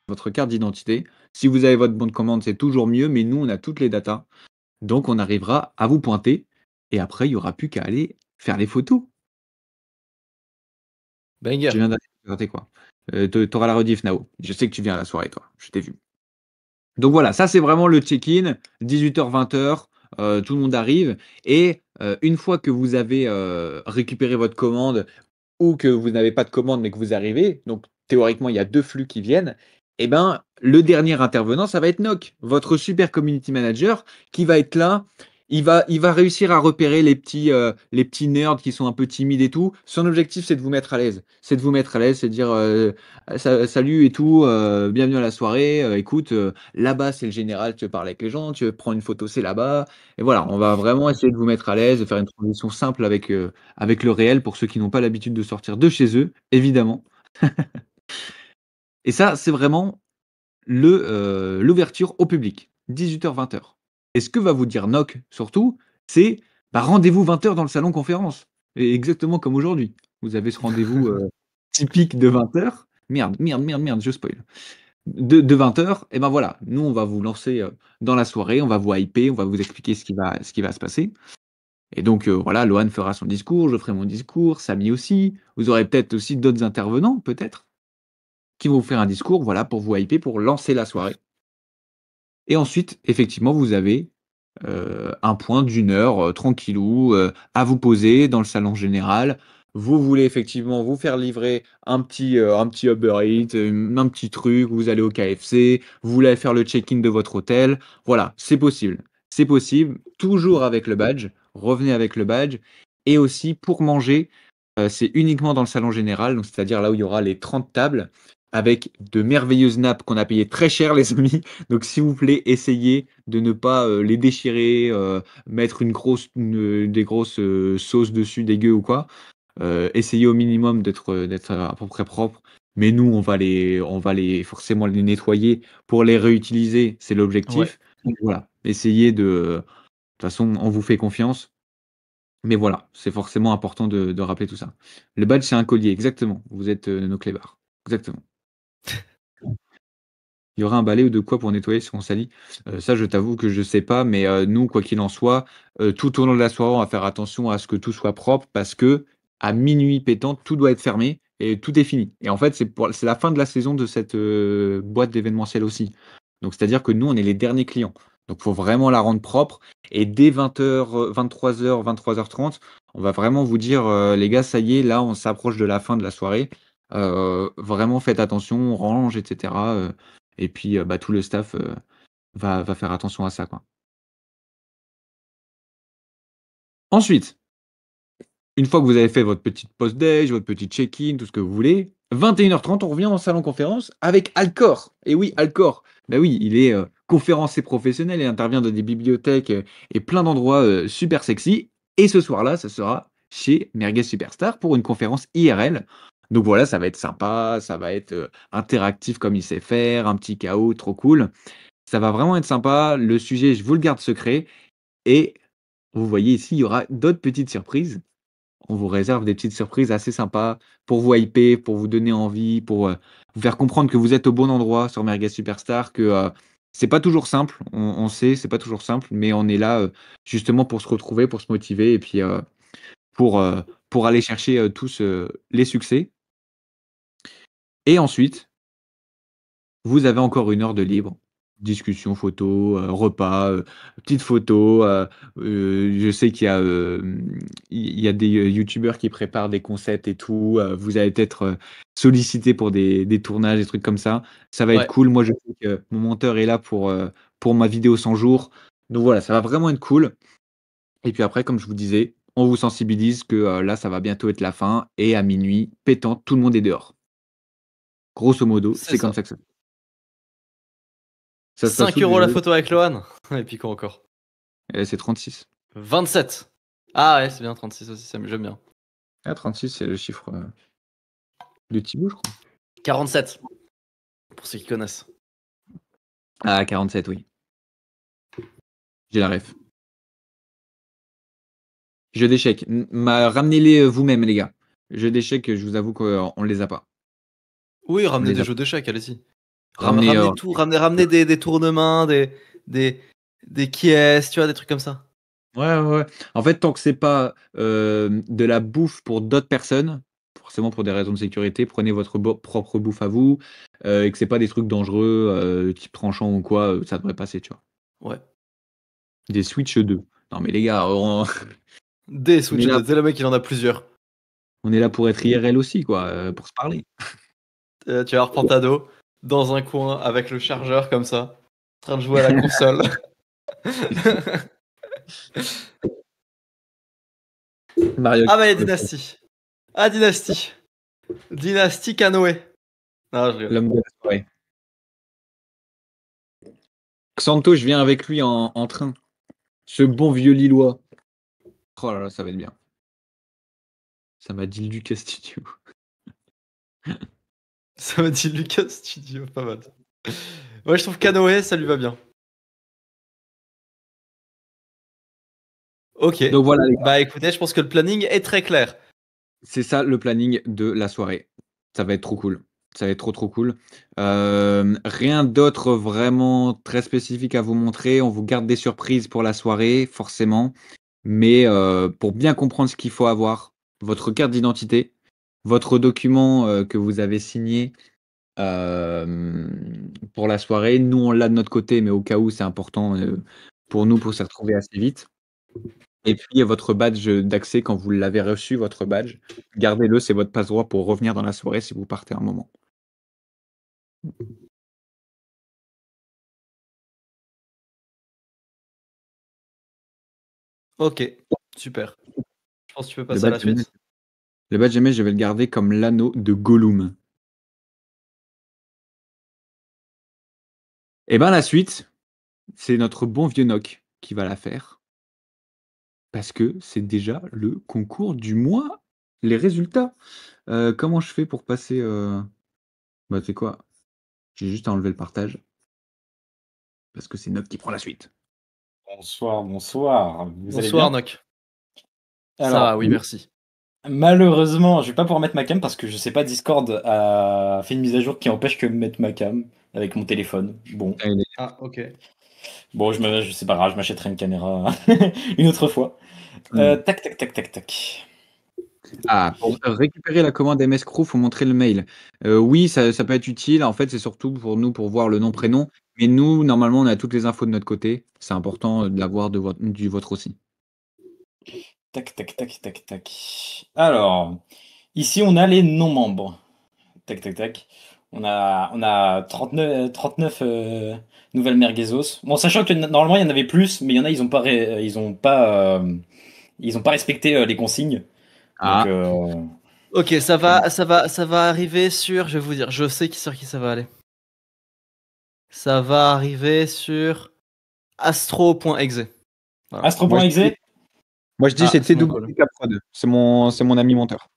votre carte d'identité. Si vous avez votre bon de commande, c'est toujours mieux, mais nous, on a toutes les datas. Donc, on arrivera à vous pointer. Et après, il n'y aura plus qu'à aller faire les photos. Je Banger. viens d'arrêter quoi. T'auras la rediff, Nao. Je sais que tu viens à la soirée, toi. Je t'ai vu. Donc voilà, ça c'est vraiment le check-in, 18h, 20h, tout le monde arrive. Et une fois que vous avez récupéré votre commande ou que vous n'avez pas de commande mais que vous arrivez, donc théoriquement il y a 2 flux qui viennent, et ben le dernier intervenant, ça va être Noc, votre super community manager qui va être là. Il va réussir à repérer les petits nerds qui sont un peu timides et tout. Son objectif, c'est de vous mettre à l'aise. C'est de vous mettre à l'aise, c'est de dire salut et tout, bienvenue à la soirée. Écoute, là-bas, c'est le général, tu veux parler avec les gens, tu veux prendre une photo, c'est là-bas. Et voilà, on va vraiment essayer de vous mettre à l'aise, de faire une transition simple avec le réel pour ceux qui n'ont pas l'habitude de sortir de chez eux, évidemment. Et ça, c'est vraiment l'ouverture au public, 18h-20h. Et ce que va vous dire Noc, surtout, c'est bah, rendez-vous 20h dans le salon conférence. Et exactement comme aujourd'hui. Vous avez ce rendez-vous typique de 20h. Merde, je spoil. De 20h, et ben voilà, nous on va vous lancer dans la soirée, on va vous hyper, on va vous expliquer ce qui va se passer. Et donc voilà, Lohan fera son discours, je ferai mon discours, Samy aussi. Vous aurez peut-être aussi d'autres intervenants, peut-être, qui vont vous faire un discours, voilà, pour vous hyper, pour lancer la soirée. Et ensuite, effectivement, vous avez un point d'une heure, tranquillou, à vous poser dans le salon général. Vous voulez effectivement vous faire livrer un petit Uber Eats, un petit truc, vous allez au KFC, vous voulez faire le check-in de votre hôtel. Voilà, c'est possible. C'est possible, toujours avec le badge. Revenez avec le badge. Et aussi, pour manger, c'est uniquement dans le salon général, donc c'est-à-dire là où il y aura les 30 tables, avec de merveilleuses nappes qu'on a payées très cher, les amis. Donc, s'il vous plaît, essayez de ne pas les déchirer, mettre des grosses sauces dessus, dégueu ou quoi. Essayez au minimum d'être à peu près propre. Mais nous, on va les forcément les nettoyer pour les réutiliser. C'est Ouais. l'objectif. Donc voilà, essayez de toute façon, on vous fait confiance. Mais voilà, c'est forcément important de rappeler tout ça. Le badge, c'est un collier, exactement. Vous êtes nos clébards. Exactement. Il y aura un balai ou de quoi pour nettoyer si on salit? Ça, je t'avoue que je sais pas, mais nous, quoi qu'il en soit, tout au long de la soirée, on va faire attention à ce que tout soit propre parce que à minuit pétant, tout doit être fermé et tout est fini. Et en fait, c'est la fin de la saison de cette boîte d'événementiel aussi. Donc, c'est-à-dire que nous, on est les derniers clients. Donc, il faut vraiment la rendre propre. Et dès 20h, 23h, 23h30, on va vraiment vous dire, les gars, ça y est, là, on s'approche de la fin de la soirée. Vraiment, faites attention, on range, etc. Et puis, bah, tout le staff va faire attention à ça, quoi. Ensuite, une fois que vous avez fait votre petite post-déj, votre petit check-in, tout ce que vous voulez, 21h30, on revient en salon conférence avec Alcor. Et oui, Alcor, bah oui, il est conférencier professionnel et intervient dans des bibliothèques et plein d'endroits super sexy. Et ce soir-là, ça sera chez Merguez Superstar pour une conférence IRL. Donc voilà, ça va être sympa, ça va être interactif comme il sait faire, un petit chaos, trop cool. Ça va vraiment être sympa. Le sujet, je vous le garde secret. Et vous voyez ici, il y aura d'autres petites surprises. On vous réserve des petites surprises assez sympas pour vous hyper, pour vous donner envie, pour vous faire comprendre que vous êtes au bon endroit sur Merguez Superstar, que c'est pas toujours simple. On sait, c'est pas toujours simple, mais on est là justement pour se retrouver, pour se motiver et puis pour aller chercher tous les succès. Et ensuite, vous avez encore une heure de libre. Discussion, photo, repas, petites photos. Je sais il y a des youtubeurs qui préparent des concepts et tout. Vous allez peut-être sollicité pour des tournages, des trucs comme ça. Ça va être Ouais. cool. Moi, je sais que mon monteur est là pour ma vidéo 100 jours. Donc voilà, ça va vraiment être cool. Et puis après, comme je vous disais, on vous sensibilise que là, ça va bientôt être la fin. Et à minuit, pétant, tout le monde est dehors. Grosso modo, C'est c'est comme ça. ça que ça se passe 5 où euros déjà? la photo avec Lohan. Et puis quoi encore? C'est 36. 27. Ah ouais, c'est bien 36 aussi, j'aime bien. Ah, 36, c'est le chiffre de Thibaut, je crois. 47, pour ceux qui connaissent. Ah, 47, oui. J'ai la ref. Jeu d'échecs. Ramenez-les vous-même, les gars. Jeu d'échecs, je vous avoue qu'on ne les a pas. Oui, On ramenez les des a jeux d'échecs, allez-y. Ramener, Ramener tout, ramener des tournements, des caisses, tu vois, des trucs comme ça. ouais. En fait, tant que c'est pas, de la bouffe pour d'autres personnes, forcément pour des raisons de sécurité, prenez votre propre bouffe à vous, et que c'est pas des trucs dangereux, type tranchant ou quoi, ça devrait passer, tu vois? Ouais. Des Switch 2. Non mais les gars, Des on Switch est là 2. C'est le mec, il en a plusieurs. on est là pour être IRL aussi quoi, pour se parler. Tu vas avoir Pantado dans un coin avec le chargeur comme ça, en train de jouer à la console. Mario Ah, Kart bah, il y a sur le pont. Dynasty. Ah, Dynasty. Dynasty Canoë. Non, je rigole. L'homme de la soirée. Xanto, je viens avec lui en train. Ce bon vieux Lillois. Oh là là, ça va être bien. Ça m'a dit Lucas Studio. Ça m'a dit Lucas Studio, pas mal. Ouais, je trouve Canoë, ça lui va bien. Ok. Donc voilà les gars, Bah écoutez, je pense que le planning est très clair. c'est ça le planning de la soirée. Ça va être trop cool. Ça va être trop cool. Rien d'autre vraiment très spécifique à vous montrer. On vous garde des surprises pour la soirée, forcément. Mais pour bien comprendre ce qu'il faut avoir, votre carte d'identité, votre document que vous avez signé pour la soirée. Nous, on l'a de notre côté, mais au cas où, c'est important pour nous pour s'y retrouver assez vite. Et puis, votre badge d'accès, quand vous l'avez reçu, votre badge, gardez-le, c'est votre passe-droit pour revenir dans la soirée si vous partez un moment. Ok, super. Je pense que tu peux Le passer à badge, la jamais, suite. le badge jamais, je vais le garder comme l'anneau de Gollum. Et ben la suite, c'est notre bon vieux Noc qui va la faire. Parce que c'est déjà le concours du mois. Les résultats. Comment je fais pour passer Bah, tu sais quoi? J'ai juste à enlever le partage. Parce que c'est Noc qui prend la suite. Bonsoir, bonsoir. Vous allez Bonsoir, bien? Noc. Ça va, Alors, oui, merci. malheureusement, je vais pas pouvoir mettre ma cam parce que je sais pas, Discord a fait une mise à jour qui empêche que de mettre ma cam avec mon téléphone. Bon, Ah, ok. bon, je sais pas grave, je m'achèterai une caméra une autre fois. Tac, tac, tac, tac, tac. Ah, pour récupérer la commande MS Crew, faut montrer le mail. Oui, ça peut être utile. En fait, c'est surtout pour nous, pour voir le nom, prénom. Mais nous, normalement, on a toutes les infos de notre côté. C'est important de l'avoir du vôtre aussi. Tac, tac, tac, tac, tac. Alors, ici, on a les non-membres. Tac, tac, tac. On a 39 nouvelles merguezos. Bon, sachant que normalement, il y en avait plus, mais il y en a, ils ont pas respecté les consignes. Donc, Ah, Ok, ça va arriver sur. Je vais vous dire, je sais sur qui ça va aller. Ça va arriver sur astro.exe. Voilà. Astro.exe. moi, je dis Ah, c'est c'est mon call. TWK Prod. C'est mon ami monteur.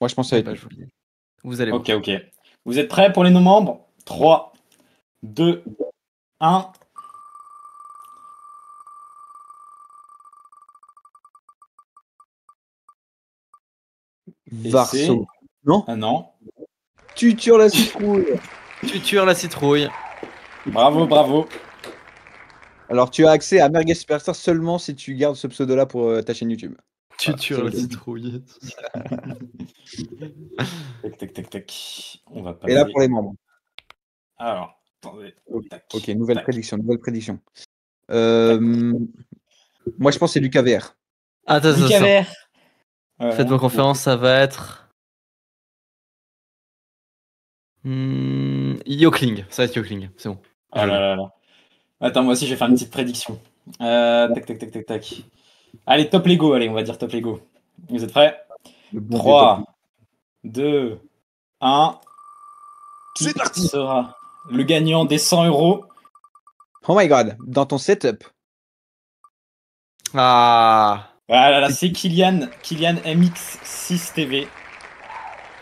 Moi, je pense que ça va Ah être bah, lui. je vous le dis. Vous allez Ok, voir. ok. Vous êtes prêts pour les non-membres? 3, 2, 1. Et c'est... Varso. Non? Ah non. Tuture la citrouille. Tuture la citrouille. Bravo, bravo. Alors, tu as accès à Merguez Superstar seulement si tu gardes ce pseudo-là pour ta chaîne YouTube. Voilà, Tuture c'est la le- citrouille. Tac, tac, tac, tac. On va Et là, passer. pour les membres. Alors, attendez. Tac, Ok, nouvelle tac, prédiction, nouvelle prédiction. tac. Moi, je pense que c'est Lucas VR. Attends, Lucas attends. Vert. Faites-moi Bon. confiance, ça va être. Yokling. Ça va être Yokling. C'est bon. Oh Je là l'ai. là là. Attends, moi aussi, je vais faire une petite prédiction. Tac, tac, tac, tac, tac. Allez, top Lego, allez, on va dire top Lego. Vous êtes prêts? Le bon vieux top. 3, 2, 1. Qui C'est parti. sera le gagnant des 100 euros? Oh my god, dans ton setup. Ah. Ah là là, c'est Kylian MX6 TV,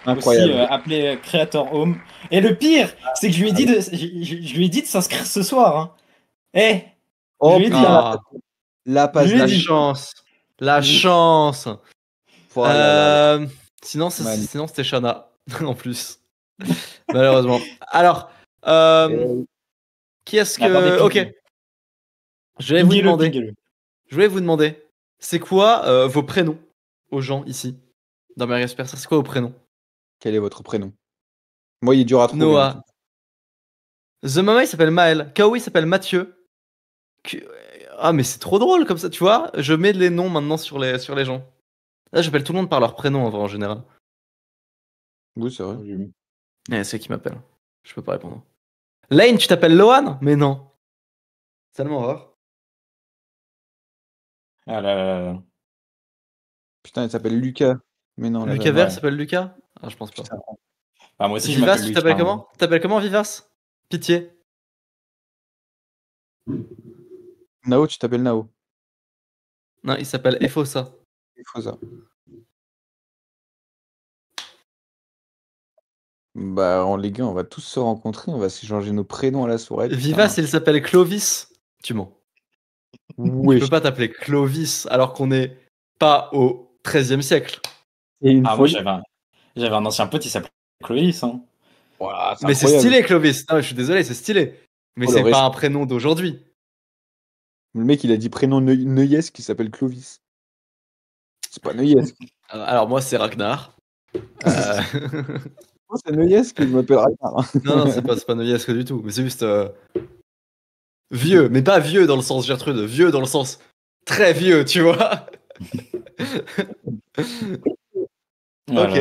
Incroyable. aussi appelé Creator Home. Et le pire, c'est que je lui ai dit je lui ai dit de s'inscrire ce soir. Hein. Eh, je Oh lui ai dit. putain, Hein. Ah. la passe Je lui ai La dit. chance. La Je- chance. Oh là là là. Sinon, Magnifique. sinon c'était Shana. En plus. Malheureusement. Alors, Qui est-ce Attendez, que. Ok. pinguez-le. Je vais vous Pinguez-le, demander. pinguez-le. Je voulais vous demander. C'est quoi vos prénoms aux gens ici dans Mario Super Star? C'est quoi vos prénoms? Quel est votre prénom? Moi, il est dur à trouver. en Noah. The Mama il s'appelle Maël. Kao il s'appelle Mathieu. Ah mais c'est trop drôle comme ça, tu vois. Je mets les noms maintenant sur les gens. Là j'appelle tout le monde par leur prénom en vrai en général. tout. Oui, c'est vrai. C'est qui m'appelle. Je peux pas répondre. Lane, tu t'appelles Lohan? Mais non. C'est tellement rare. Ah là là là. Putain, il s'appelle Lucas. Mais non, là, Lucas là, Vert ouais. s'appelle Lucas? Ah je pense pas. putain. Ah, moi aussi, je Vivas, m'appelle tu Lucas. t'appelles comment? Tu t'appelles comment Vivas? Pitié. Nao, tu t'appelles Nao. Non, il s'appelle Efosa. Il faut ça. Bah, les gars, on va tous se rencontrer, on va s'échanger nos prénoms à la soirée. Vivas, il s'appelle Clovis. Tu mens. Tu Oui. peux pas t'appeler Clovis alors qu'on n'est pas au XIIIe siècle. Et une Ah, fois, moi, j'avais un ancien pote, il s'appelait Clovis. Hein. voilà, Mais c'est incroyable. stylé, Clovis. Non, je suis désolé, c'est stylé. Mais Oh, c'est le pas respect. un prénom d'aujourd'hui. Le mec, il a dit prénom Neuilles qui s'appelle Clovis. C'est pas Neuilles. Alors moi, c'est Ragnar. Oh, c'est Neuilles que je m'appelle Ragnar. Non, c'est pas noyesque du tout. Mais c'est juste vieux, mais pas vieux dans le sens Gertrude, vieux dans le sens très vieux, tu vois. Ok.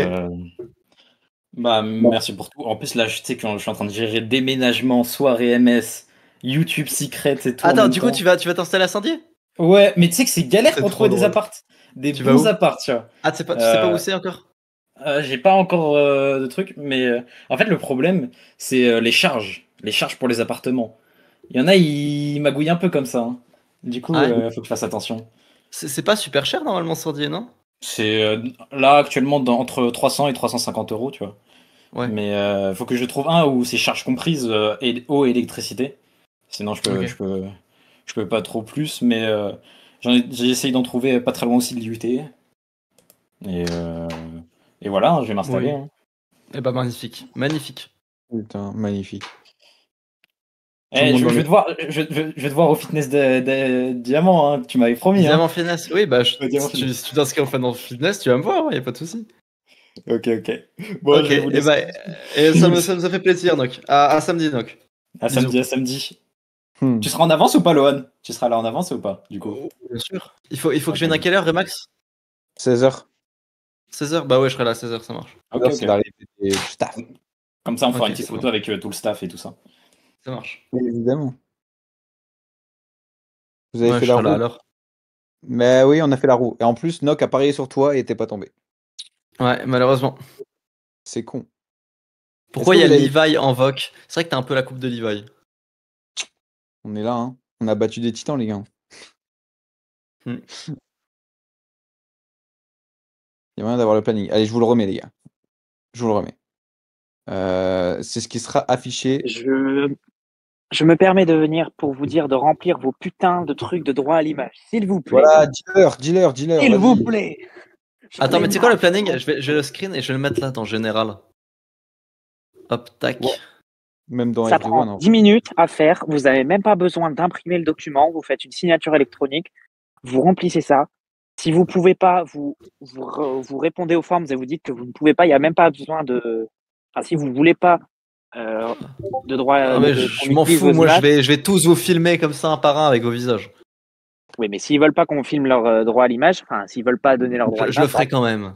Bah, merci pour tout. En plus, là, je sais que je suis en train de gérer déménagement, soirée MS, YouTube Secret et tout. en Attends, même du coup, temps. tu vas t'installer à Saint-Dié? Ouais, mais tu sais que c'est galère C'est pour trop trouver des drôle. apparts. Des Tu vas bons où? apparts, tu vois. Ah, tu sais pas où c'est encore? J'ai pas encore de trucs, mais en fait, le problème, c'est les charges. Les charges pour les appartements. Il y en a, ils magouillent un peu comme ça. Hein. Du coup, Ah ouais? faut que je fasse attention. C'est pas super cher normalement Saint-Dié, non? C'est là actuellement entre 300 et 350 euros, tu vois. Ouais. Mais faut que je trouve un où c'est charges comprises et eau et électricité. Sinon, Ok. je peux pas trop plus. Mais j'ai essayé d'en trouver pas très loin aussi de l'IUT. Et voilà, hein, je vais m'installer. Oui. Hein. Eh ben magnifique, magnifique. Putain, magnifique. Tout le Eh, monde dans je vais te voir, je vais te voir au fitness de Diamant. Hein, tu m'avais promis. Hein. Diamant Fitness. Oui, bah Diamant si tu t'inscris en Fitness, tu vas me voir, y a pas de souci. Ok. Bon, Ok, je vais vous et laisser. ça nous a fait plaisir, donc. À samedi, donc. À Bisous. samedi, à samedi. Hmm. Tu seras en avance ou pas, Lohan? Tu seras là en avance ou pas, du coup? Oh, bien sûr. Il faut que je vienne à quelle heure, Remax? 16h. 16h? Bah ouais, je serai là à 16h, ça marche. Ok. C'est l'arrivée du staff. Comme ça, on fera Ok, une petite c'est photo bon. avec tout le staff et tout ça. Ça marche. Évidemment. Vous avez Ouais, fait je la serai là roue. alors. Mais oui, on a fait la roue. Et en plus, Nock a parié sur toi et t'es pas tombé. Ouais, malheureusement. C'est con. Pourquoi il y Est-ce a que vous avez- Levi en VOC? C'est vrai que t'as un peu la coupe de Levi. On est là, hein. On a battu des titans, les gars. Hmm. Il y a moyen d'avoir le planning. Allez, je vous le remets, les gars. Je vous le remets. C'est ce qui sera affiché. Je me permets de venir pour vous dire de remplir vos putains de trucs de droit à l'image. S'il vous plaît. Voilà, dealer. S'il vous vas-y. plaît. Attends, mais tu sais quoi le planning? Je vais le screen et je vais le mettre là dans général. Hop, tac. Ouais. Même dans Ça FD1, prend non. 10 minutes à faire. Vous n'avez même pas besoin d'imprimer le document. Vous faites une signature électronique. Vous remplissez ça. Si vous ne pouvez pas, vous répondez aux formes et vous dites que vous ne pouvez pas. Il n'y a même pas besoin de. Enfin, si vous ne voulez pas de droit. Ah, mais je m'en fous, moi je vais tous vous filmer comme ça un par un avec vos visages. Oui, mais s'ils veulent pas qu'on filme leur droit à l'image, enfin, s'ils veulent pas donner leur droit à Je le l'image. ferai quand même.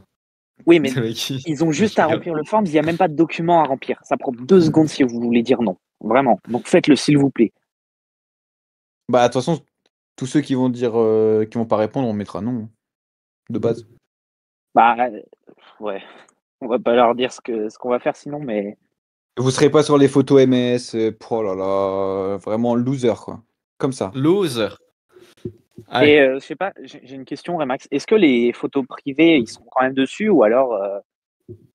Oui, mais Avec qui ils ont juste à remplir le form, il n'y a même pas de document à remplir. Ça prend 2 secondes si vous voulez dire non. Vraiment. Donc faites-le, s'il vous plaît. Bah, de toute façon, tous ceux qui vont dire qui vont pas répondre, on mettra non. De base. Bah, ouais. On va pas leur dire ce qu'on va faire sinon, mais. Vous serez pas sur les photos MS. Oh là là. Vraiment loser, quoi. Comme ça. Loser. Et Allez. je sais pas, j'ai une question, Remax. Est-ce que les photos privées, ils seront quand même dessus ou alors,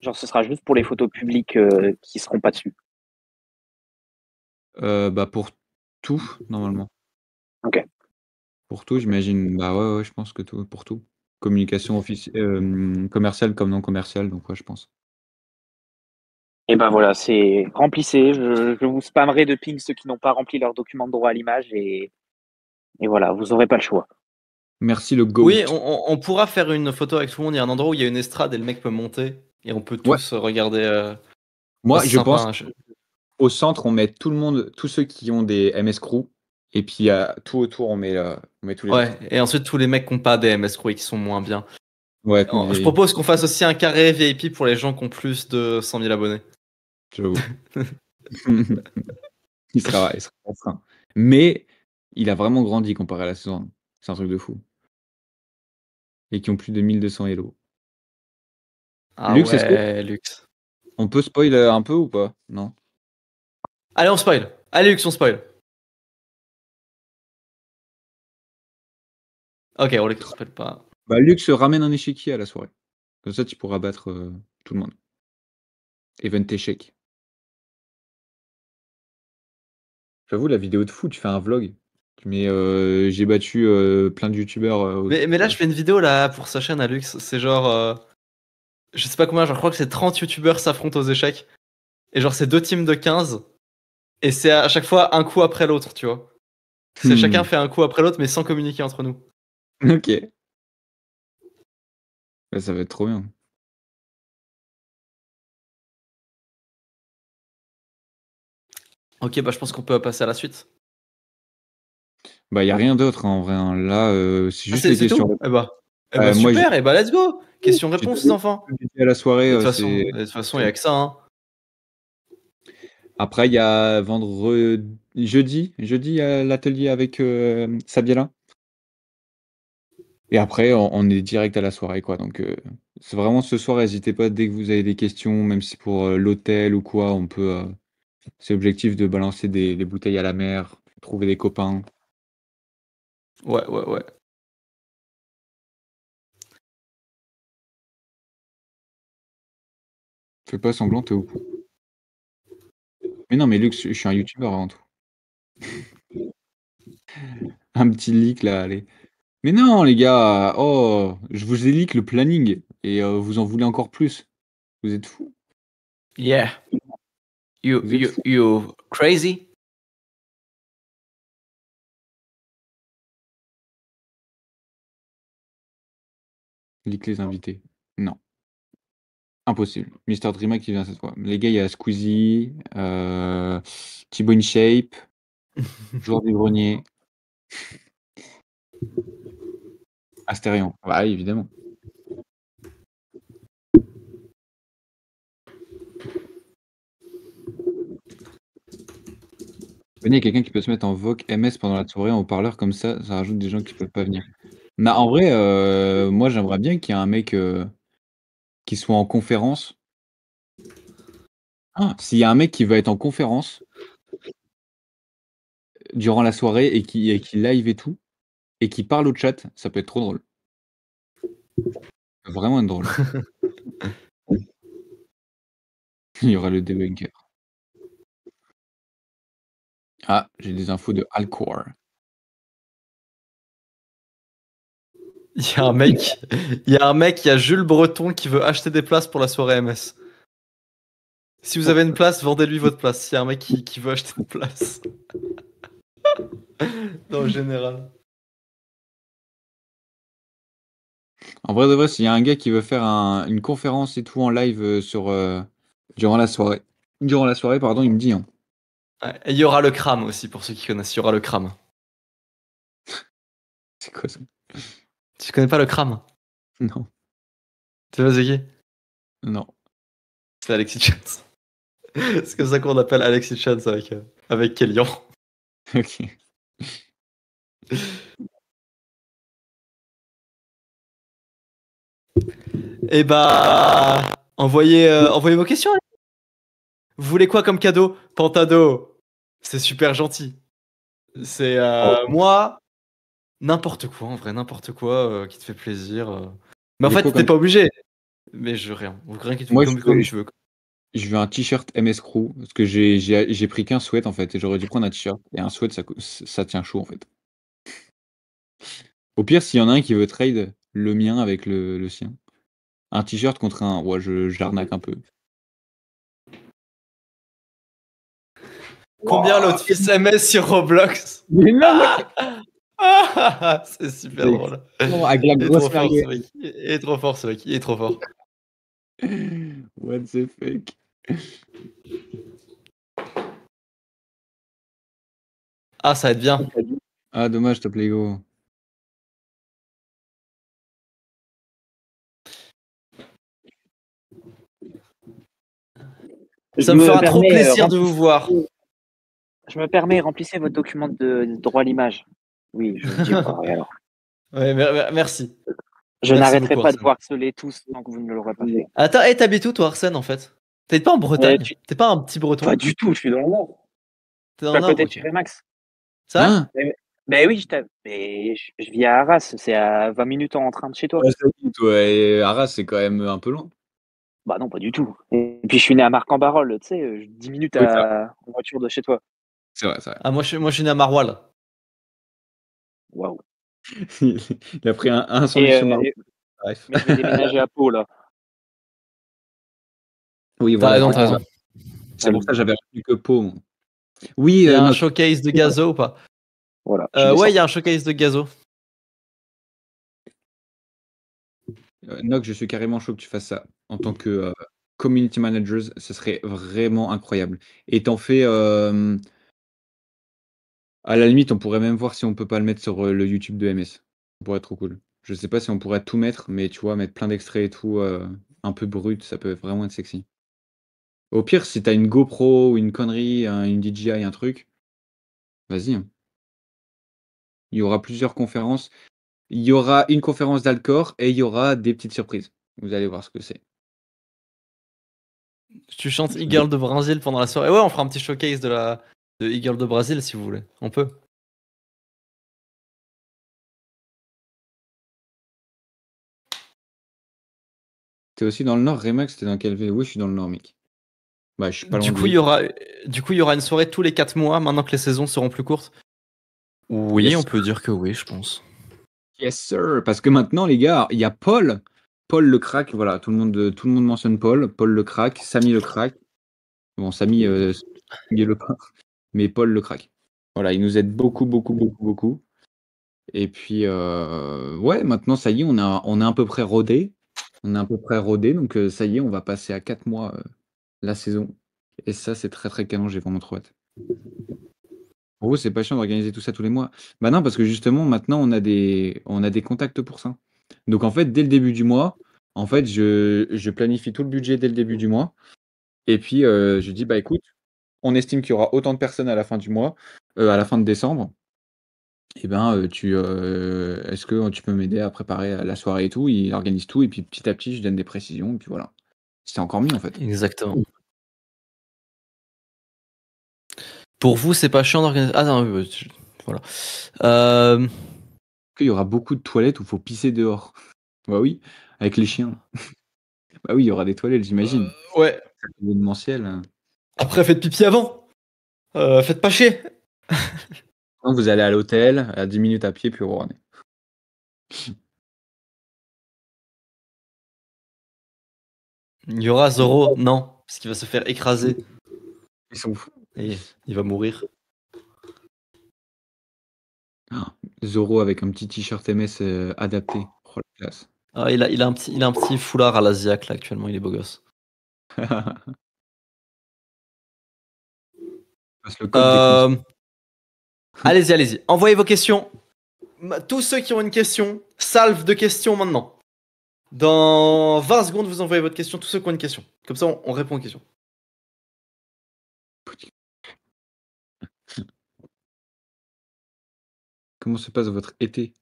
genre, ce sera juste pour les photos publiques qui seront pas dessus? Bah, pour tout, normalement. Ok. Pour tout, j'imagine. Bah ouais, je pense que tout, pour tout. Communication commerciale comme non commerciale, donc ouais, je pense. Et ben voilà, c'est remplissez. Je vous spammerai de ping ceux qui n'ont pas rempli leur document de droit à l'image et voilà, vous n'aurez pas le choix. Merci le Oui, GOAT. on pourra faire une photo avec tout le monde. Il y a un endroit où il y a une estrade et le mec peut monter et on peut Ouais. tous regarder. Moi, c'est je sympa, pense hein, au centre, on met tout le monde, tous ceux qui ont des MS Crew, et puis tout autour, on met tous les autres. Ouais, et ensuite tous les mecs qui n'ont pas des MS Crew et qui sont moins bien. Ouais, Je propose qu'on fasse aussi un carré VIP pour les gens qui ont plus de 100 000 abonnés. j'avoue. il sera restreint. Mais il a vraiment grandi comparé à la saison 1. C'est un truc de fou. Et qui ont plus de 1200 Hello. Ah Lux, est-ce ouais, Lux. qu'on peut spoil un peu ou pas? Non. Allez, on spoil. Allez, Lux, on spoil. Ok, on les spoil pas. Bah, Lux ramène un échiquier à la soirée. Comme ça, tu pourras battre tout le monde. Event échec. J'avoue, la vidéo de fou, tu fais un vlog. Tu mets j'ai battu plein de youtubeurs. Mais là, je fais une vidéo là pour sa chaîne à Lux. C'est genre. Je sais pas combien, je crois que c'est 30 youtubeurs s'affrontent aux échecs. Et genre, c'est 2 teams de 15. Et c'est à chaque fois un coup après l'autre, tu vois. C'est chacun fait un coup après l'autre, mais sans communiquer entre nous. Ok. Bah, ça va être trop bien. Ok, bah je pense qu'on peut passer à la suite. Bah, y a rien d'autre hein, en vrai. Hein. Là, c'est juste c'est les tout questions. Eh bah Moi, super, et bah let's go. j'ai Question-réponse, tout les enfants. dit à la soirée. De toute façon, il y a que ça, hein. Après, il y a jeudi, il y a l'atelier avec Sabiela. Et après, on est direct à la soirée, quoi. Donc, c'est vraiment ce soir, n'hésitez pas, dès que vous avez des questions, même si pour l'hôtel ou quoi, on peut. C'est l'objectif de balancer des bouteilles à la mer, trouver des copains. Ouais. Fais pas semblant, t'es au coup. Mais non, mais Lux, je suis un youtubeur avant tout. Un petit leak là, allez. Mais non, les gars, oh, je vous ai leak le planning et vous en voulez encore plus. Vous êtes fous. Yeah. Vous êtes fous. You crazy? Leak les invités. Non. Impossible. Mister Dreama qui vient cette fois. Les gars, il y a Squeezie, Thibaut InShape, Joueur des Greniers, Astérion. Bah oui, évidemment. Il y a quelqu'un qui peut se mettre en Voc MS pendant la soirée en haut-parleur comme ça rajoute des gens qui peuvent pas venir. Bah, en vrai, moi j'aimerais bien qu'il y ait un mec qui soit en conférence. Ah, s'il y a un mec qui va être en conférence durant la soirée et qui live et tout, et qui parle au chat, ça peut être trop drôle. Ça peut vraiment être drôle. Il y aura le debunker. Ah, j'ai des infos de Alcor. Il y a un mec, il y a Jules Breton qui veut acheter des places pour la soirée MS. Si vous avez une place, vendez-lui votre place. S'il y a un mec qui veut acheter une place. Non, en général. En vrai de vrai, s'il y a un gars qui veut faire une conférence et tout en live durant la soirée. Durant la soirée, pardon, il me dit. Hein. Ouais, et il y aura le crame aussi, pour ceux qui connaissent. Il y aura le crame. C'est quoi ça? Tu connais pas le crame? Non. Tu sais pas c'est qui? Non. C'est Alexis Chance. C'est comme ça qu'on appelle Alexis Chance avec Kélian. Ok. Et bah, envoyez vos questions. Vous voulez quoi comme cadeau? Pantado. C'est super gentil. C'est moi, n'importe quoi en vrai, n'importe quoi qui te fait plaisir. Mais en Mais fait, quoi t'es comme... pas obligé. Mais rien. Rien qui te Moi, comme tu veux. je veux un t-shirt MS Crew parce que j'ai pris qu'un sweat en fait et j'aurais dû prendre un t-shirt et un sweat ça tient chaud en fait. Au pire, s'il y en a un qui veut trade le mien avec le sien, un t-shirt contre un, ouais, j'arnaque un peu. Combien l'autre fait SMS sur Roblox? Mais non, C'est super drôle. non, avec la Il est grosse trop fort, merguez. ce mec. Il est trop fort, ce mec. Il est trop fort. What the fuck? Ah, ça va être bien. Ah, dommage, top Lego. Ça me fera trop plaisir de vous voir. Je me permets, remplissez votre document de droit à l'image. Oui, je vous dis pas. Alors. Ouais, merci. Je Merci n'arrêterai beaucoup, pas de Arsène. vous harceler tous tant que vous ne l'aurez pas fait. Attends, t'habites où, toi, Arsène, en fait? T'es pas en Bretagne? T'es pas un petit breton? Pas du tout, je suis dans le Nord. T'es Je dans suis le à Nord, côté ok. de chez Max. Ça? Hein? Ben oui, je vis à Arras, c'est à 20 minutes en train de chez toi. Ouais, ça dit, toi, et Arras, c'est quand même un peu loin. Bah non, pas du tout. Et puis je suis né à Marc-en-Barœul, tu sais, 10 minutes Oui, en voiture de chez toi. C'est vrai, c'est vrai. Ah, moi, je suis né à Maroilles. Waouh. Il a pris un Et, sandwich au Maroc. Bref. mais je vais déménager à Pau, là. Oui, T'as voilà. raison, c'est t'as pour raison. ça. C'est pour ça que j'avais retenu que Pau. moi. Oui, Il y a un Noc. showcase de Gazo ou pas? Voilà. Ouais, il y a un showcase de Gazo. Noc, je suis carrément chaud que tu fasses ça. En tant que community manager, ce serait vraiment incroyable. Et t'en fais. À la limite, on pourrait même voir si on peut pas le mettre sur le YouTube de MS. Ça pourrait être trop cool. Je sais pas si on pourrait tout mettre, mais tu vois, mettre plein d'extraits et tout, un peu brut, ça peut vraiment être sexy. Au pire, si t'as une GoPro ou une connerie, une DJI, un truc, vas-y, hein. Il y aura plusieurs conférences. Il y aura une conférence d'Alcor et il y aura des petites surprises. Vous allez voir ce que c'est. Tu chantes E-Girl de Brésil pendant la soirée. Ouais, on fera un petit showcase de E-Girl de Brésil si vous voulez. On peut. T'es aussi dans le Nord, Remax, t'es dans quelle ville? Oui, je suis dans le Nord, mec. Bah, je suis pas loin Du de coup, lui. il y aura une soirée tous les 4 mois maintenant que les saisons seront plus courtes. Oui, Yes, on peut dire que oui, je pense. Yes, sir. Parce que maintenant, les gars, il y a Paul. Paul le crack, voilà, tout le monde mentionne Paul. Paul le crack, Samy le crack. Bon, Samy, il est le pas. Mais Paul le crack. Voilà, il nous aide beaucoup, beaucoup, beaucoup, beaucoup. Et puis, ouais, maintenant, ça y est, on est à peu près rodé. On est à peu près rodé, donc ça y est, on va passer à 4 mois la saison. Et ça, c'est très, très canon, j'ai vraiment trop hâte. Pour vous, c'est pas chiant d'organiser tout ça tous les mois? Bah non, parce que justement, maintenant, on a des contacts pour ça. Donc en fait, dès le début du mois, en fait, je planifie tout le budget dès le début du mois. Et puis, je dis, bah écoute, on estime qu'il y aura autant de personnes à la fin du mois, à la fin de décembre. Et ben, est-ce que tu peux m'aider à préparer la soirée et tout? Il organise tout, et puis petit à petit, je donne des précisions, et puis voilà. C'est encore mieux, en fait. Exactement. Pour vous, c'est pas chiant d'organiser. Ah non, oui, voilà. Il y aura beaucoup de toilettes où il faut pisser dehors. Bah oui, avec les chiens. Bah oui, il y aura des toilettes, j'imagine. Ouais. Événementiel. Après, faites pipi avant. Faites pas chier. Donc, vous allez à l'hôtel, à 10 minutes à pied, puis vous revenez. Il y aura Zoro, non, parce qu'il va se faire écraser Ils sont fous. et il va mourir. Ah, Zoro avec un petit t-shirt MS adapté. Oh la classe. Ah, il a un petit foulard à l'Asiaque là actuellement, il est beau gosse. Passe le code des cons. Allez-y, envoyez vos questions. Tous ceux qui ont une question, salve de questions maintenant. Dans 20 secondes, vous envoyez votre question, tous ceux qui ont une question. Comme ça, on répond aux questions. Comment se passe votre été?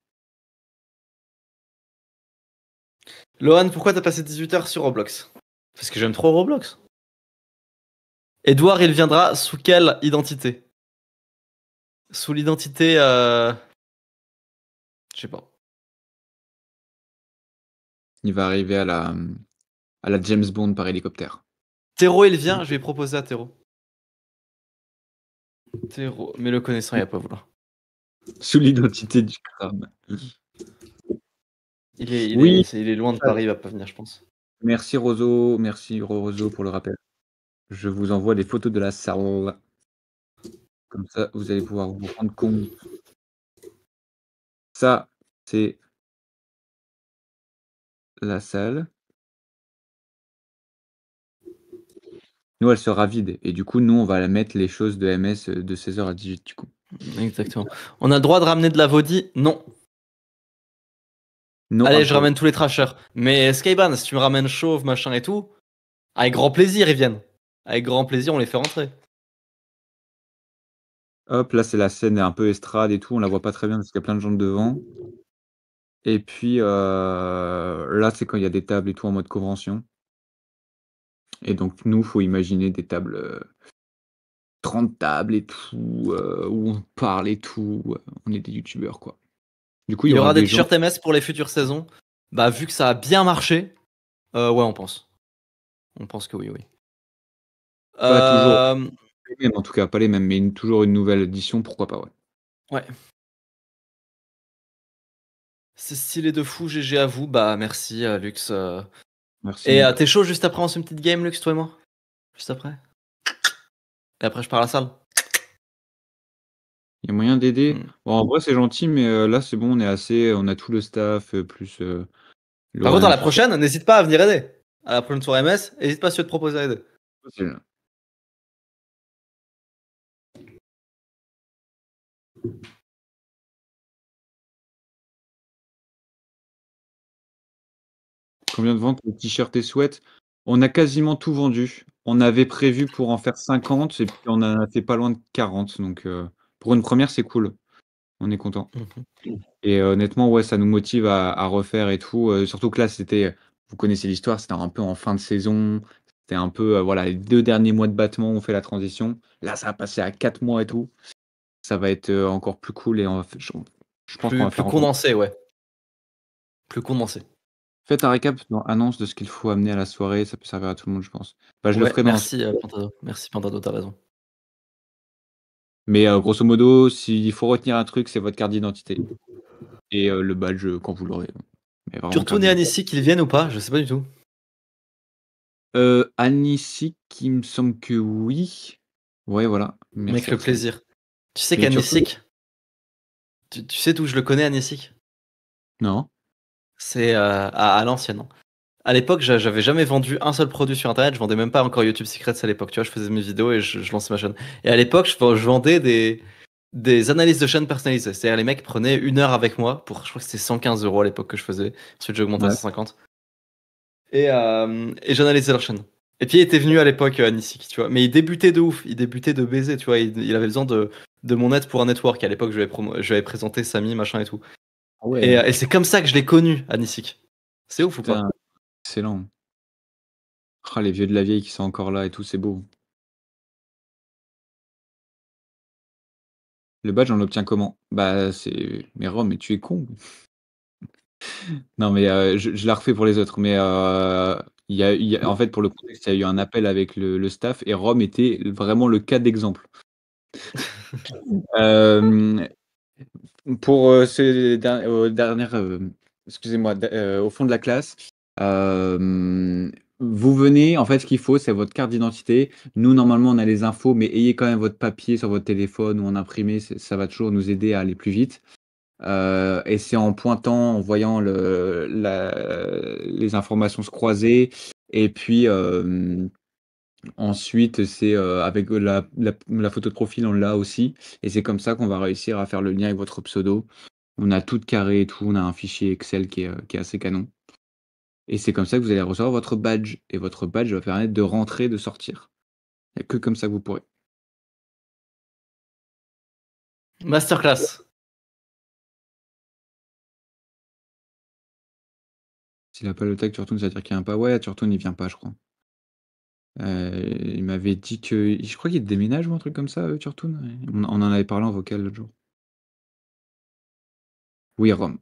Lohan, pourquoi t'as passé 18 heures sur Roblox? Parce que j'aime trop Roblox. Edouard, il viendra sous quelle identité? Sous l'identité... Je sais pas. Il va arriver à la James Bond par hélicoptère. Théro, il vient, je vais proposer à Théro. Théro, mais le connaissant, il va pas vouloir. Sous l'identité du crâne. Il est loin de Paris, il va pas venir, je pense. Merci Roso, merci Roso pour le rappel. Je vous envoie des photos de la salle. Comme ça, vous allez pouvoir vous rendre compte. Ça, c'est la salle. Nous, elle sera vide. Et du coup, nous, on va la mettre les choses de MS de 16h à 18h du coup. Exactement. On a le droit de ramener de la Vaudi? Non. Non, Allez, je impro. ramène tous les trashers. Mais Skyban, si tu me ramènes chauve, machin et tout, avec grand plaisir, ils viennent. Avec grand plaisir, on les fait rentrer. Hop, là, c'est la scène un peu estrade et tout. On la voit pas très bien parce qu'il y a plein de gens devant. Et puis là, c'est quand il y a des tables et tout en mode convention. Et donc, nous, faut imaginer des tables, 30 tables et tout, où on parle et tout. On est des youtubeurs, quoi. Du coup, il y Il y aura aura des des gens. t-shirts MS pour les futures saisons. Bah, vu que ça a bien marché, ouais, on pense. On pense que oui, oui. Pas toujours Euh, les mêmes, en tout cas, pas les mêmes, mais toujours une nouvelle édition, pourquoi pas, ouais. ouais. C'est stylé de fou, GG à vous. Bah, merci, Lux. Merci, Et mon gars. t'es chaud juste après, on se fait une petite game, Lux, toi et moi? Juste après. Et après, je pars à la salle. Il y a moyen d'aider? Hmm. Bon, en vrai, c'est gentil, mais là, c'est bon, on a tout le staff, plus Par contre, à Lauriane, la tout ça. prochaine, n'hésite pas à venir aider. À la prochaine soirée MS, n'hésite pas si tu veux te proposer à aider. C'est- Combien de ventes de t-shirts et sweats? On a quasiment tout vendu. On avait prévu pour en faire 50 et puis on en a fait pas loin de 40. Donc pour une première, c'est cool. On est content. Mhm. Et honnêtement, ouais, ça nous motive à refaire et tout. Surtout que là, vous connaissez l'histoire, c'était un peu en fin de saison. C'était un peu, voilà, les 2 derniers mois de battement, on fait la transition. Là, ça va passer à 4 mois et tout. Ça va être encore plus cool et je pense qu'on va Plus faire encore. condensé, ouais. Plus condensé. Faites un récap dans annonce de ce qu'il faut amener à la soirée, ça peut servir à tout le monde, je pense. Bah, je le Ouais, ferai dans. merci, Pantado. Merci, Pantado, t'as raison. Mais grosso modo, s'il faut retenir un truc, c'est votre carte d'identité et le badge quand vous l'aurez. Mais vraiment carte Turtoun et d'identité. Anissi qu'ils viennent ou pas? Je sais pas du tout. Anisik, il me semble que oui. Ouais, voilà. Mec, Merci le Arsène. plaisir. Tu sais Mais Turtoun? qu'Anisik, tu sais d'où je le connais, Anisik? Non. C'est à l'ancienne, hein. À l'époque, j'avais jamais vendu un seul produit sur internet. Je vendais même pas encore YouTube Secrets à l'époque. Tu vois, je faisais mes vidéos et je lançais ma chaîne. Et à l'époque, je vendais des analyses de chaîne personnalisées. C'est-à-dire, les mecs prenaient 1 heure avec moi pour, je crois que c'était 115 € à l'époque que je faisais. Ensuite, j'ai augmenté à Ouais. 150. Et j'analysais leur chaîne. Et puis, il était venu à l'époque à Nisik, tu vois. Mais il débutait de ouf. Il débutait de baiser, tu vois. Il avait besoin de mon aide pour un network. À l'époque, je lui avais présenté Samy, machin et tout. Ah ouais. Et c'est comme ça que je l'ai connu, à Nisik. C'est ouf ou pas? Putain, excellent. Ah, les vieux de la vieille qui sont encore là et tout, c'est beau. Le badge, on l'obtient comment? Bah, c'est. Mais Rome, mais tu es con. Non, mais je la refais pour les autres. Mais en fait, pour le contexte, il y a eu un appel avec le staff et Rome était vraiment le cas d'exemple. Euh, pour ces dernières, excusez-moi, au fond de la classe, vous venez, en fait, ce qu'il faut, c'est votre carte d'identité. Nous, normalement, on a les infos, mais ayez quand même votre papier sur votre téléphone ou en imprimé, ça va toujours nous aider à aller plus vite. Et c'est en pointant, en voyant les informations se croiser. Et puis ensuite, c'est avec la photo de profil, on l'a aussi. Et c'est comme ça qu'on va réussir à faire le lien avec votre pseudo. On a tout carré et tout. On a un fichier Excel qui est assez canon. Et c'est comme ça que vous allez recevoir votre badge. Et votre badge va permettre de rentrer, de sortir. Il n'y a que comme ça que vous pourrez. Masterclass. S'il n'a pas le tag Turtoon, ça veut dire qu'il vient pas. Ouais, Turtoon, il vient pas, je crois. Il m'avait dit que. Je crois qu'il déménage ou un truc comme ça, Turtoon. On en avait parlé en vocal l'autre jour. Oui, Rome.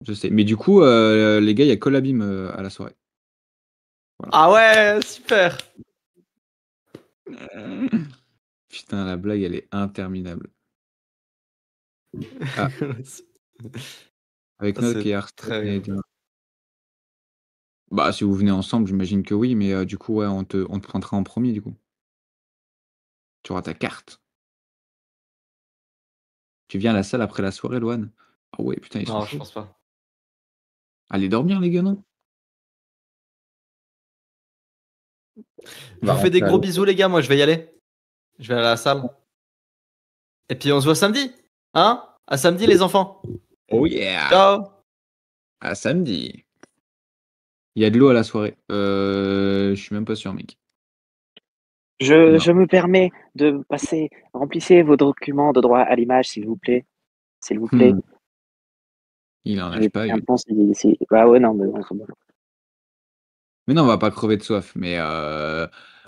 Je sais. Mais du coup, les gars, il y a Colabim à la soirée. Voilà. Ah ouais, super. Putain, la blague, elle est interminable. Ah, avec Nock C'est et Arsène très et rigolo. bah, si vous venez ensemble, j'imagine que oui, mais du coup, ouais, on te pointera en premier, du coup. Tu auras ta carte. Tu viens à la salle après la soirée, Loane? Ah ouais, putain, ils sont Non, je chauds. pense pas. Allez dormir, les gars, non? Je Va vous fais des rentrer à gros l'eau. bisous, les gars. Moi, je vais y aller. Je vais aller à la salle. Et puis, on se voit samedi. Hein? À samedi, les enfants. Oh yeah! Ciao! À samedi. Il y a de l'eau à la soirée. Je suis même pas sûr, mec. Non. Je me permets de passer. Remplissez vos documents de droit à l'image, s'il vous plaît. S'il vous plaît. Il en J'ai lâche pas, pris un lui. temps. Bah ouais, non, mais non, c'est bon. Mais non, on va pas crever de soif. Mais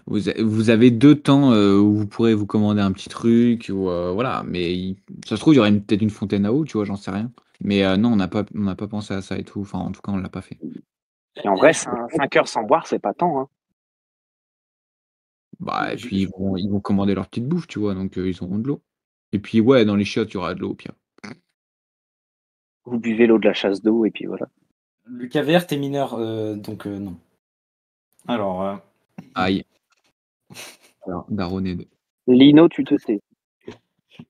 vous avez 2 temps où vous pourrez vous commander un petit truc. Ou, voilà. Mais ça se trouve, il y aurait peut-être une fontaine à eau, tu vois, j'en sais rien. Mais non, on n'a pas pensé à ça et tout. Enfin, en tout cas, on l'a pas fait. Et en vrai, 5 heures sans boire, c'est pas tant. Hein. Bah, et puis ils vont commander leur petite bouffe, tu vois, donc ils auront de l'eau. Et puis ouais, dans les chiottes, il y aura de l'eau au pire. Vous buvez l'eau de la chasse d'eau et puis voilà. Lucas Vert est mineur, donc non. Alors, Aïe. Alors, daronné de. Lino, tu te tais.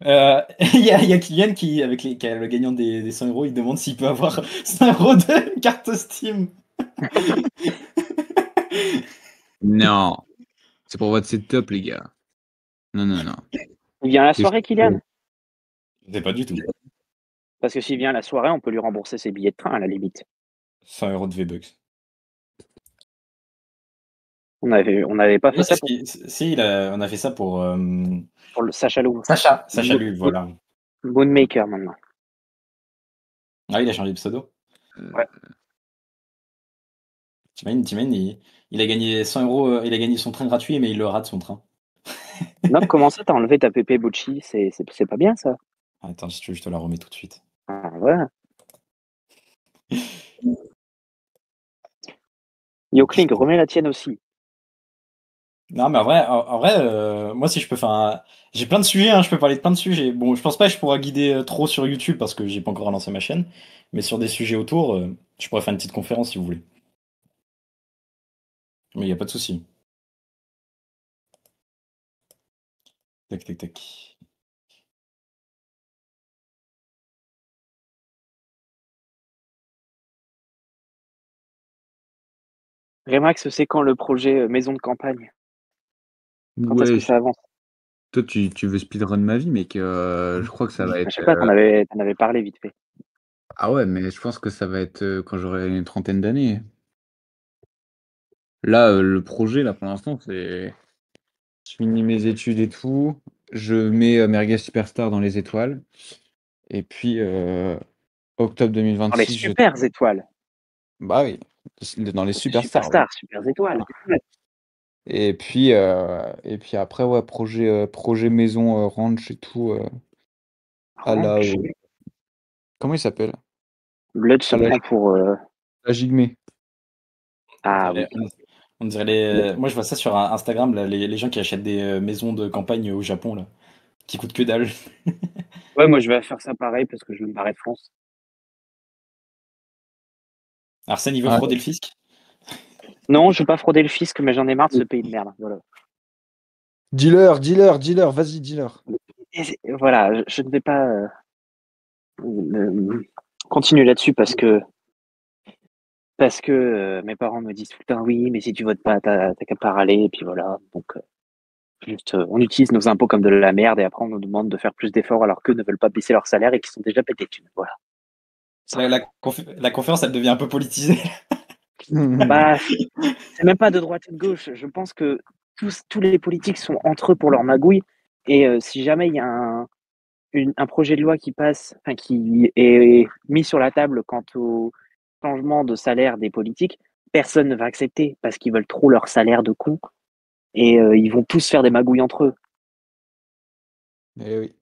il y a Kylian qui a le gagnant des 100 euros, il demande s'il peut avoir 100 euros de carte Steam. Non, c'est pour votre setup, les gars. Non, non, non. Il vient à la C'est soirée, Kylian? Je sais pas du tout. Parce que s'il vient à la soirée, on peut lui rembourser ses billets de train à la limite. 100 euros de V-Bucks. On n'avait pas fait Ouais, ça si, on a fait ça pour pour le Sacha Lou. Sacha Lu, voilà. Moonmaker maintenant. Ah, il a changé de pseudo. Ouais. T'imagines, il a gagné 100 euros, il a gagné son train gratuit, mais il le rate son train. Non, comment ça, t'as enlevé ta Pépé Bucci? C'est pas bien ça. Attends, si tu veux, je te la remets tout de suite. Ah, voilà. Yo Kling, remets la tienne aussi. Non, mais en vrai, moi, si je peux faire j'ai plein de sujets, hein, je peux parler de plein de sujets. Bon, je pense pas que je pourrais guider trop sur YouTube parce que j'ai pas encore lancé ma chaîne, mais sur des sujets autour, je pourrais faire une petite conférence si vous voulez. Mais il y a pas de souci. Tac, tac, tac. Remax, c'est quand le projet maison de campagne? Quand est-ce que Ouais, ça avance? toi, tu veux speedrun ma vie, mec. Je crois que ça va Je être. sais pas, t'en avais parlé vite fait. Ah ouais, mais je pense que ça va être quand j'aurai une trentaine d'années. Là, le projet, là, pour l'instant, c'est. Je finis mes études et tout. Je mets Merguez Superstar dans les étoiles. Et puis, octobre Dans les 2026, super étoiles. Bah oui, dans les superstars. Ouais. Superstars, super étoiles. Et puis après, ouais, projet maison ranch et tout. À la. Ranch. Comment il s'appelle? Blood se À la, prend pour. la Jigmé. Ah oui. On dirait moi, je vois ça sur Instagram, là, les gens qui achètent des maisons de campagne au Japon, là, qui coûtent que dalle. Ouais, moi je vais faire ça pareil parce que je vais me barrer de France. Arsène, il veut Ah, frauder le fisc? Non, je veux pas frauder le fisc, mais j'en ai marre de ce pays de merde. Voilà. dealer, vas-y, dealer. Voilà, je ne vais pas continuer là-dessus parce que mes parents me disent tout le temps oui, mais si tu votes pas, t'as qu'à pas râler, et puis voilà. Donc juste, on utilise nos impôts comme de la merde et après on nous demande de faire plus d'efforts alors qu'eux ne veulent pas baisser leur salaire et qu'ils sont déjà pétés de thunes. Voilà. La conférence, elle devient un peu politisée. Bah, c'est même pas de droite et de gauche. Je pense que tous les politiques sont entre eux pour leur magouille. Et si jamais il y a un projet de loi qui passe, enfin, qui est mis sur la table quant au changement de salaire des politiques, personne ne va accepter parce qu'ils veulent trop leur salaire de con. Et ils vont tous faire des magouilles entre eux. Eh oui.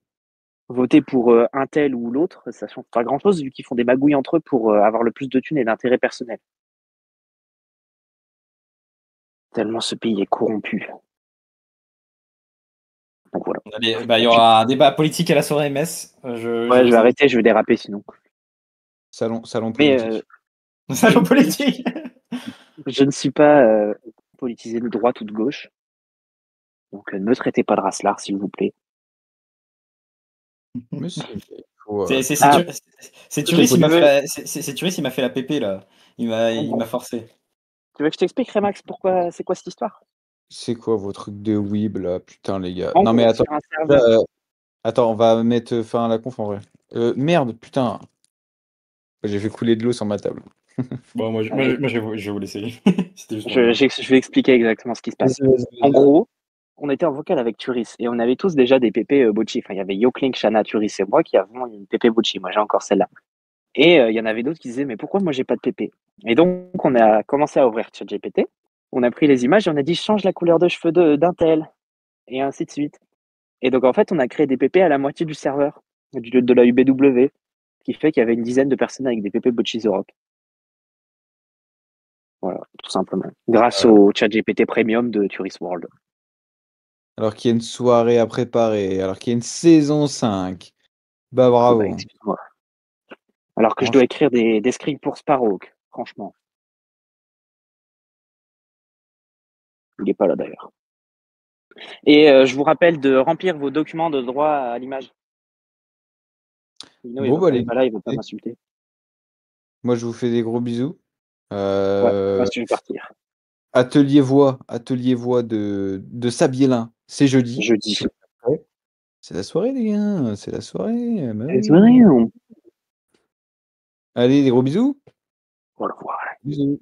Voter pour un tel ou l'autre, ça change pas grand-chose vu qu'ils font des magouilles entre eux pour avoir le plus de thunes et d'intérêt personnel. Tellement ce pays est corrompu. Donc voilà. Il y aura un débat politique à la soirée MS. Je vais arrêter, je vais déraper sinon. Salon Mais politique. Salon politique. je ne suis pas politisé de droite ou de gauche. Donc ne me traitez pas de racelard, s'il vous plaît. Mais si, faut, C'est Ah. Turis, faut il m'a dire- fait, c'est Turis, il m'a fait la pépé là. Il m'a forcé. Tu veux que je t'explique, Remax, pourquoi c'est quoi cette histoire? C'est quoi vos trucs de weeb là? Putain, les gars. En Non, mais gros, attends. sur un serveur. Attends, on va mettre fin à la conf en vrai. Merde, putain. J'ai fait couler de l'eau sur ma table. Bon, moi, Allez. je vais vous laisser. C'était juste pour Je, le- je vais expliquer exactement ce qui se passe. En gros, on était en vocal avec Turis et on avait tous déjà des PP Bocci. Enfin, il y avait Yoklink, Shana, Turis et moi qui avons une PP Bocci. Moi, j'ai encore celle-là. Et il y en avait d'autres qui disaient, mais pourquoi moi, j'ai pas de PP? Et donc, on a commencé à ouvrir ChatGPT. On a pris les images et on a dit, change la couleur de cheveux d'un tel. Et ainsi de suite. Et donc, en fait, on a créé des PP à la moitié du serveur, de la UBW, ce qui fait qu'il y avait une dizaine de personnes avec des PP Bocci The Rock. Voilà, tout simplement. Grâce au ChatGPT Premium de Turis World. Alors qu'il y a une soirée à préparer, alors qu'il y a une saison 5. Bah Ah, bravo. bah, excuse-moi. Alors que je dois écrire des scripts pour Sparrow, franchement. Il n'est pas là d'ailleurs. Et je vous rappelle de remplir vos documents de droit à l'image. Sinon, Bon, bah, il les n'est pas là, il ne va pas gars, m'insulter. moi je vous fais des gros bisous. Ouais, moi, je vais partir. Atelier voix de Sabielin, c'est jeudi. Jeudi. C'est la soirée, les gars. C'est la soirée. Bah oui. C'est vrai, Allez, des gros bisous. Au revoir. Bisous.